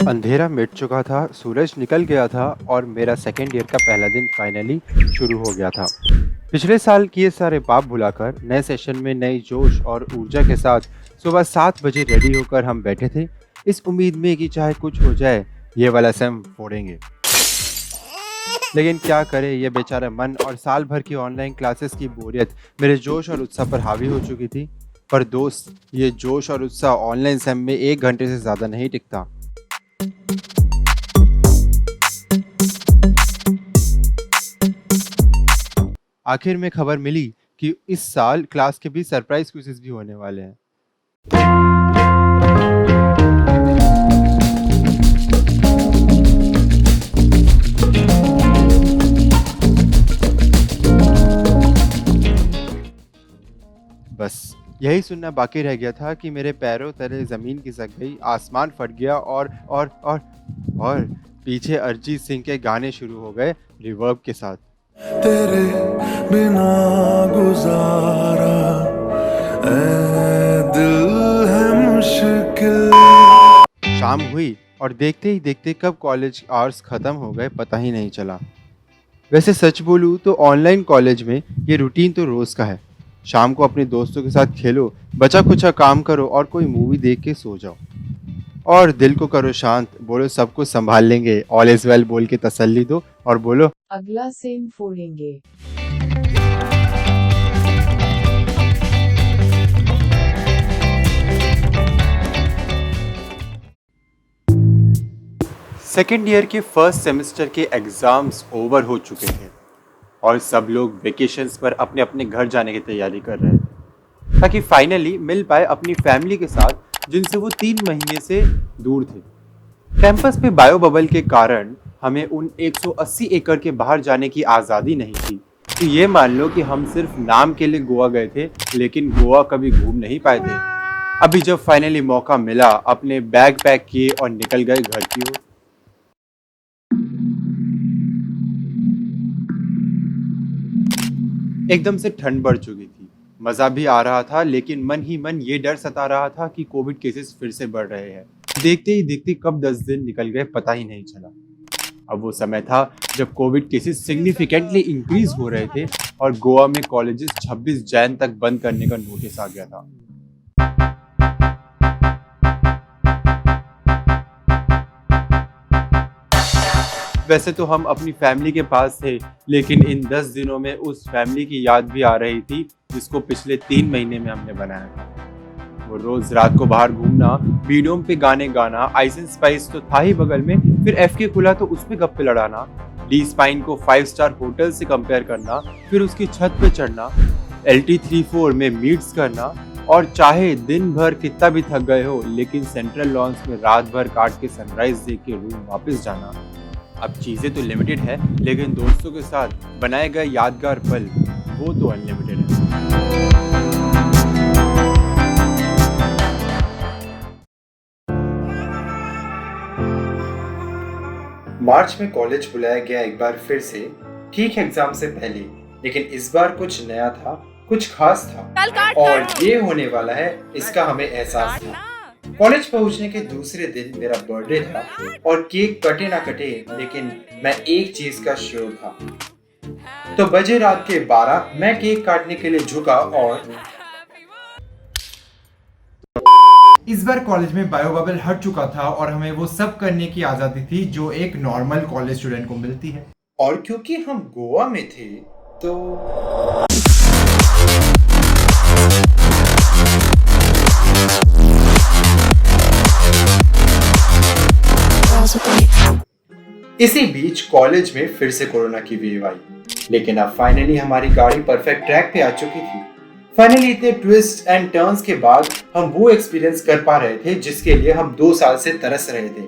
अंधेरा मिट चुका था, सूरज निकल गया था और मेरा सेकेंड ईयर का पहला दिन फाइनली शुरू हो गया था। पिछले साल किए सारे पाप भुलाकर नए सेशन में नई जोश और ऊर्जा के साथ सुबह 7 बजे रेडी होकर हम बैठे थे, इस उम्मीद में कि चाहे कुछ हो जाए, ये वाला सेम फोड़ेंगे। लेकिन क्या करे, ये बेचारा मन और साल भर की ऑनलाइन क्लासेस की बोरियत मेरे जोश और उत्साह पर हावी हो चुकी थी। पर दोस्त, ये जोश और उत्साह ऑनलाइन सेम में 1 घंटे से ज़्यादा नहीं टिकता। आखिर में खबर मिली कि इस साल क्लास के भी सरप्राइज क्विज़ेस भी होने वाले हैं। बस यही सुनना बाकी रह गया था कि मेरे पैरों तले ज़मीन खिसक गई, आसमान फट गया और पीछे अरिजीत सिंह के गाने शुरू हो गए रिवर्ब के साथ। तेरे बिना गुजारा ऐ दिल है मुश्किल। शाम हुई और देखते ही देखते कब कॉलेज आवर्स खत्म हो गए पता ही नहीं चला। वैसे सच बोलूँ तो ऑनलाइन कॉलेज में ये रूटीन तो रोज़ का है। शाम को अपने दोस्तों के साथ खेलो, बचा कुचा काम करो और कोई मूवी देख के सो जाओ और दिल को करो शांत, बोलो सब कुछ संभाल लेंगे, ऑल इज वेल बोल के तसल्ली दो और बोलो अगला सेम फोड़ेंगे। सेकेंड ईयर के फर्स्ट सेमेस्टर के एग्जाम्स ओवर हो चुके थे और सब लोग वेकेशंस पर अपने अपने घर जाने की तैयारी कर रहे थे ताकि फाइनली मिल पाए अपनी फैमिली के साथ जिनसे वो 3 महीने से दूर थे। कैंपस पे बायो बबल के कारण हमें उन 180 एकड़ के बाहर जाने की आज़ादी नहीं थी। तो ये मान लो कि हम सिर्फ नाम के लिए गोवा गए थे, लेकिन गोवा कभी घूम नहीं पाए थे। अभी जब फाइनली मौका मिला, अपने बैग पैक किए और निकल गए घर की ओर। एकदम से ठंड बढ़ चुकी थी, मज़ा भी आ रहा था, लेकिन मन ही मन ये डर सता रहा था कि कोविड केसेस फिर से बढ़ रहे हैं। देखते ही देखते कब 10 दिन निकल गए पता ही नहीं चला। अब वो समय था जब कोविड केसेस सिग्निफिकेंटली इंक्रीज हो रहे थे और गोवा में कॉलेजेस 26 जैन तक बंद करने का नोटिस आ गया था। वैसे तो हम अपनी फैमिली के पास थे, लेकिन इन 10 दिनों में उस फैमिली की याद भी आ रही थी जिसको पिछले 3 महीने में हमने बनाया था। वो रोज रात को बाहर घूमना, बीडोम पे गाने गाना, आइस एंड स्पाइस तो था ही बगल में, फिर एफके खुला तो उस पे गप्पे लड़ाना, डी स्पाइन को 5 स्टार होटल से कंपेयर करना, फिर उसकी छत पे चढ़ना, LT34 में मीट्स करना और चाहे दिन भर कितना भी थक गए हो, लेकिन सेंट्रल लॉन्स में रात भर काट के सनराइज देख के रूम वापस जाना। अब चीज़ें तो लिमिटेड है, लेकिन दोस्तों के साथ बनाए गए यादगार पल वो तो अनलिमिटेड है। मार्च में कॉलेज बुलाया गया एक बार फिर से, ठीक एग्जाम से पहले, लेकिन इस बार कुछ नया था, कुछ खास था और ये होने वाला है इसका हमें एहसास था। कॉलेज पहुंचने के दूसरे दिन मेरा बर्थडे था और केक कटे ना कटे, लेकिन मैं एक चीज का श्योर था। तो बजे रात के 12 मैं केक काटने के लिए झुका और इस बार कॉलेज में बायो बबल हट चुका था और हमें वो सब करने की आजादी थी जो एक नॉर्मल कॉलेज स्टूडेंट को मिलती है। और क्योंकि हम गोवा में थे तो इसी बीच कॉलेज में फिर से कोरोना की वेव आई, लेकिन अब फाइनली हमारी गाड़ी परफेक्ट ट्रैक पे आ चुकी थी। फाइनली इतने ट्विस्ट एंड टर्न्स के बाद हम वो एक्सपीरियंस कर पा रहे थे जिसके लिए हम 2 साल से तरस रहे थे।